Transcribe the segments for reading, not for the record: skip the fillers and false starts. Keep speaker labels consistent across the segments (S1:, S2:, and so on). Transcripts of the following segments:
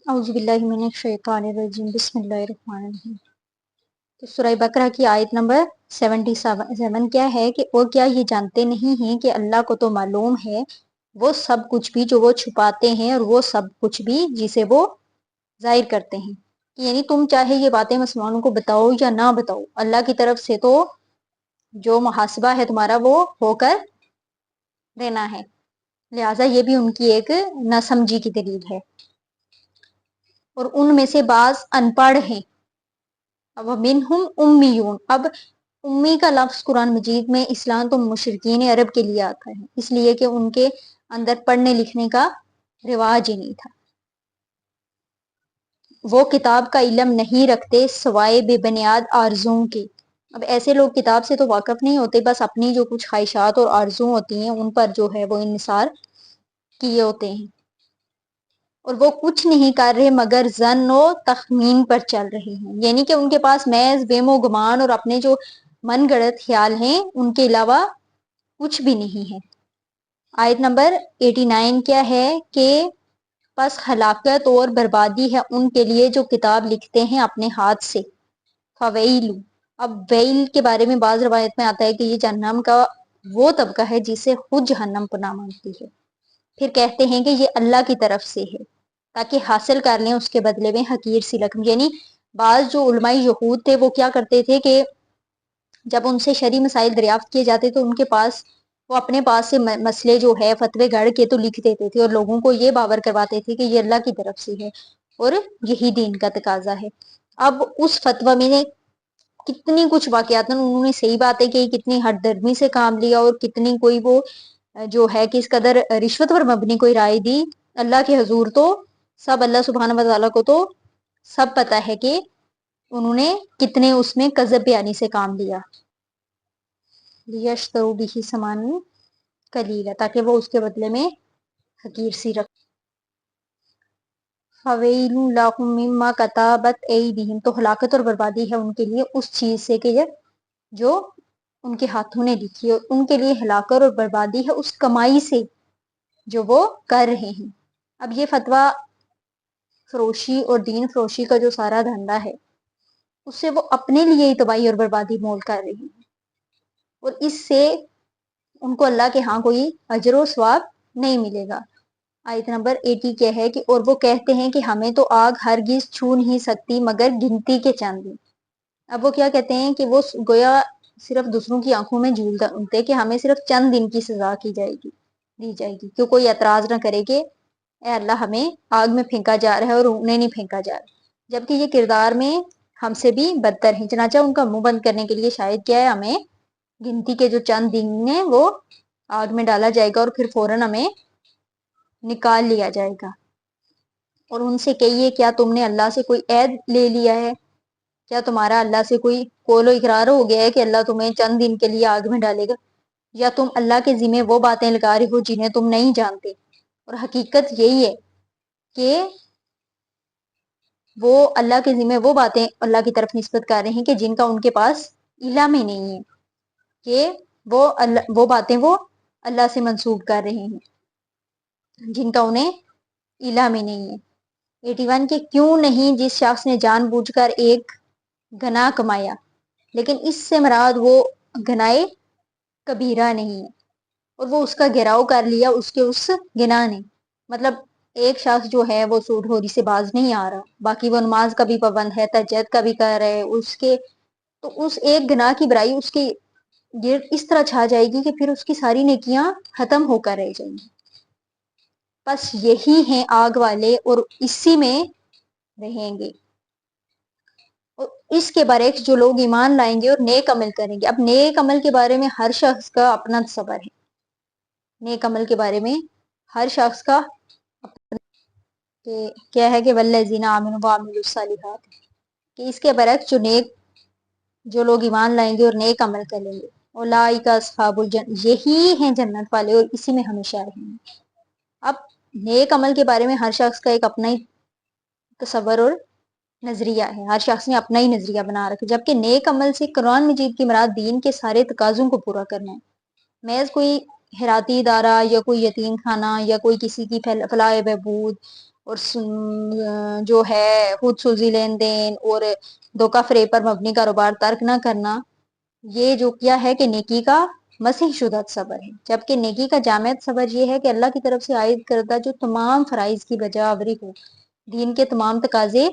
S1: اعوذ باللہ من الشیطان الرجیم بسم اللہ الرحمن الرحیم۔ تو سورہ بقرہ کی آیت نمبر 77 کیا ہے کہ اور کیا یہ جانتے نہیں ہیں کہ اللہ کو تو معلوم ہے وہ سب کچھ بھی جو وہ چھپاتے ہیں اور وہ سب کچھ بھی جسے وہ ظاہر کرتے ہیں۔ یعنی تم چاہے یہ باتیں مسلمانوں کو بتاؤ یا نہ بتاؤ، اللہ کی طرف سے تو جو محاسبہ ہے تمہارا وہ ہو کر دینا ہے، لہٰذا یہ بھی ان کی ایک نہ سمجھی کی دلیل ہے۔ اور ان میں سے بعض ان پڑھ ہیں، اب منہم امیون، اب امی کا لفظ قرآن مجید میں اسلام تو مشرکین عرب کے لیے آتا ہے، اس لیے کہ ان کے اندر پڑھنے لکھنے کا رواج ہی نہیں تھا، وہ کتاب کا علم نہیں رکھتے سوائے بے بنیاد آرزوؤں کے۔ اب ایسے لوگ کتاب سے تو واقف نہیں ہوتے، بس اپنی جو کچھ خواہشات اور آرزو ہوتی ہیں ان پر جو ہے وہ انحصار کیے ہوتے ہیں، اور وہ کچھ نہیں کر رہے مگر ظن و تخمین پر چل رہے ہیں، یعنی کہ ان کے پاس محض وہم و گمان اور اپنے جو من گڑت خیال ہیں ان کے علاوہ کچھ بھی نہیں ہے۔ آیت نمبر 89 کیا ہے کہ پس ہلاکت اور بربادی ہے ان کے لیے جو کتاب لکھتے ہیں اپنے ہاتھ سے، فویل۔ اب ویل کے بارے میں بعض روایت میں آتا ہے کہ یہ جہنم کا وہ طبقہ ہے جسے خود جہنم پناہ مانگتی ہے، پھر کہتے ہیں کہ یہ اللہ کی طرف سے ہے تاکہ حاصل کر لیں اس کے بدلے میں حقیر سی رقم۔ یعنی بعض جو علماء یہود تھے وہ کیا کرتے تھے کہ جب ان سے شرعی مسائل دریافت کیے جاتے تو ان کے پاس وہ اپنے پاس سے مسئلے جو ہے فتوے گھڑ کے تو لکھ دیتے تھے اور لوگوں کو یہ باور کرواتے تھے کہ یہ اللہ کی طرف سے ہے اور یہی دین کا تقاضا ہے۔ اب اس فتویٰ میں کتنی کچھ واقعات انہوں نے صحیح باتیں کی، کتنی ہٹ درمی سے کام لیا اور کتنی کوئی وہ جو ہے کہ اس قدر رشوت پر مبنی کوئی رائے دی۔ اللہ کے حضور تو سب، اللہ سبحانہ وتعالیٰ کو تو سب پتہ ہے کہ انہوں نے کتنے اس میں کذب بیانی سے کام لیا، لیشتروا بہ ثمنا قلیلا، تاکہ وہ اس کے بدلے میں حقیر سی رقم۔ فویل لہم مما کتبت ایدیہم، تو ہلاکت اور بربادی ہے ان کے لیے اس چیز سے کہ جو ان کے ہاتھوں نے لکھی، اور ان کے لیے ہلاکت اور بربادی ہے اس کمائی سے جو وہ کر رہے ہیں۔ اب یہ فتویٰ فروشی اور دین فروشی کا جو سارا دھندا ہے اس سے وہ اپنے لیے ہی تباہی اور بربادی مول کر رہے ہیں، اور اس سے ان کو اللہ کے ہاں کوئی اجر و ثواب نہیں ملے گا۔ آیت نمبر 80 کیا ہے کہ اور وہ کہتے ہیں کہ ہمیں تو آگ ہرگز چھو نہیں سکتی مگر گنتی کے چند دن۔ اب وہ کیا کہتے ہیں کہ وہ گویا صرف دوسروں کی آنکھوں میں جھول ڈالتے کہ ہمیں صرف چند دن کی سزا دی جائے گی، کہ کوئی اعتراض نہ کرے کہ اے اللہ ہمیں آگ میں پھینکا جا رہا ہے اور انہیں نہیں پھینکا جا رہا، جبکہ یہ کردار میں ہم سے بھی بدتر ہیں۔ چنانچہ ان کا منہ بند کرنے کے لیے شاید کیا ہے، ہمیں گنتی کے جو چند دن ہیں وہ آگ میں ڈالا جائے گا اور پھر فوراً ہمیں نکال لیا جائے گا۔ اور ان سے کہیے کیا تم نے اللہ سے کوئی عہد لے لیا ہے؟ کیا تمہارا اللہ سے کوئی قول و اقرار ہو گیا ہے کہ اللہ تمہیں چند دن کے لیے آگ میں ڈالے گا؟ یا تم اللہ کے ذمے وہ باتیں لگا رہے ہو جنہیں تم نہیں جانتے؟ اور حقیقت یہی ہے کہ وہ اللہ کے ذمے وہ باتیں اللہ کی طرف نسبت کر رہے ہیں کہ جن کا ان کے پاس علم ہی نہیں ہے، کہ وہ باتیں وہ اللہ سے منسوب کر رہے ہیں جن کا انہیں علم ہی نہیں ہے۔ 81 کہ کیوں نہیں جس شخص نے جان بوجھ کر ایک گناہ کمایا، لیکن اس سے مراد وہ گناہ کبیرہ نہیں ہے اور وہ اس کا گھیراؤ کر لیا اس گناہ نے، مطلب ایک شخص جو ہے وہ سود خوری سے باز نہیں آ رہا، باقی وہ نماز کا بھی پابند ہے، تہجد کا بھی کر رہے تو اس ایک گناہ کی برائی اس کے گرد اس طرح چھا جائے گی کہ پھر اس کی ساری نیکیاں ختم ہو کر رہ جائیں گی۔ بس یہی ہیں آگ والے اور اسی میں رہیں گے۔ اور اس کے برعکس جو لوگ ایمان لائیں گے اور نیک عمل کریں گے، اب نیک عمل کے بارے میں ہر شخص کا اپنا تصور ہے، نیک عمل کے بارے میں ہر شخص کا کہ کیا ہے کہ والذین آمنوا وعملوا الصالحات، کہ اس کے برعکس جو لوگ ایمان لائیں گے اور نیک عمل کریں گے، اولئک اصحاب الجنہ، یہی ہیں جنت والے اور اسی میں ہمیشہ رہیں گے۔ اب نیک عمل کے بارے میں ہر شخص کا ایک اپنا ہی تصور اور نظریہ ہے، ہر شخص نے اپنا ہی نظریہ بنا رکھا، جبکہ نیک عمل سے قرآن مجید کی مراد دین کے سارے تقاضوں کو پورا کرنا ہے، محض کوئی خیراتی ادارہ یا کوئی یتیم خانہ یا کوئی کسی کی فلاح و بہبود اور جو ہے خود سوزی لین دین اور دھوکہ فریب پر مبنی کاروبار ترک نہ کرنا، یہ جو کیا ہے کہ نیکی کا مسیح شدہ صبر ہے، جبکہ نیکی کا جامع صبر یہ ہے کہ اللہ کی طرف سے عائد کردہ جو تمام فرائض کی بجا آوری ہو، دین کے تمام تقاضے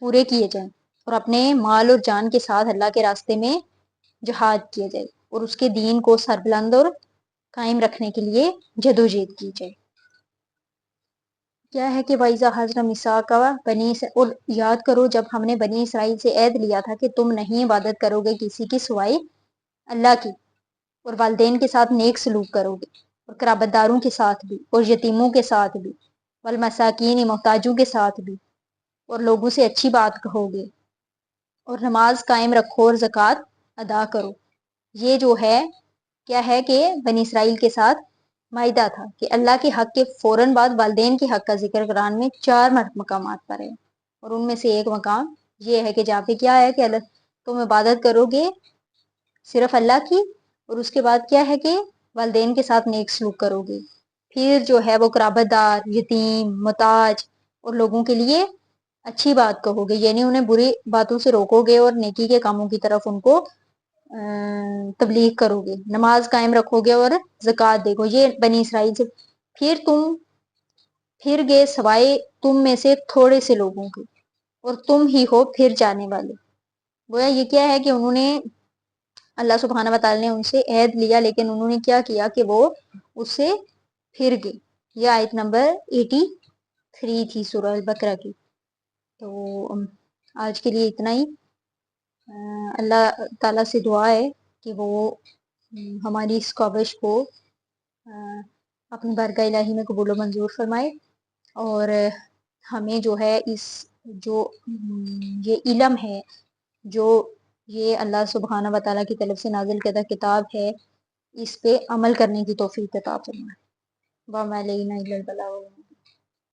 S1: پورے کیے جائیں، اور اپنے مال اور جان کے ساتھ اللہ کے راستے میں جہاد کیا جائے، اور اس کے دین کو سربلند اور قائم رکھنے کے لیے جدوجہد کی جائے۔ کیا ہے کہ وَإِذَا أَخَذْنَا مِيثَاقَ بَنِي اور یاد کرو جب ہم نے بنی اسرائیل سے عہد لیا تھا کہ تم نہیں عبادت کرو گے کسی کی سوائے اللہ کی، اور والدین کے ساتھ نیک سلوک کرو گے، اور قرابت داروں کے ساتھ بھی، اور یتیموں کے ساتھ بھی، والمساکین محتاجوں کے ساتھ بھی، اور لوگوں سے اچھی بات کہو گے، اور نماز قائم رکھو اور زکوٰۃ ادا کرو۔ یہ جو ہے کیا ہے کہ بنی اسرائیل کے ساتھ معاہدہ تھا کہ اللہ کے حق کے فوراً بعد والدین کے حق کا ذکر قرآن میں 4 مقامات پر ہے، اور ان میں سے ایک مقام یہ ہے کہ جہاں پہ کیا ہے کہ اللہ تم عبادت کرو گے صرف اللہ کی، اور اس کے بعد کیا ہے کہ والدین کے ساتھ نیک سلوک کرو گے، پھر جو ہے وہ قرابت دار، یتیم، محتاج اور لوگوں کے لیے اچھی بات کہو گے، یعنی انہیں بری باتوں سے روکو گے اور نیکی کے کاموں کی طرف ان کو تبلیغ کرو گے، نماز قائم رکھو گے اور زکوٰۃ دے گو۔ یہ بنی اسرائیل سے پھر گئے سوائے تم میں سے تھوڑے سے لوگوں کے، اور تم ہی ہو پھر جانے والے۔ گویا یہ کیا ہے کہ انہوں نے اللہ سبحانہ و تعالی نے ان سے عہد لیا، لیکن انہوں نے کیا کیا کہ وہ اس سے پھر گئے۔ یہ آیت نمبر 83 تھی سورہ البقرہ کی۔ تو آج کے لیے اتنا ہی۔ اللہ تعالیٰ سے دعا ہے کہ وہ ہماری اس کاوش کو اپنی بارگاہ الہی میں قبول و منظور فرمائے، اور ہمیں جو ہے جو یہ علم ہے، جو یہ اللہ سبحانہ و تعالیٰ کی طرف سے نازل کردہ کتاب ہے، اس پہ عمل کرنے کی توفیق عطا فرمائے۔ وَمَا عَلَيْنَا إِلَّا الْبَلَاغُ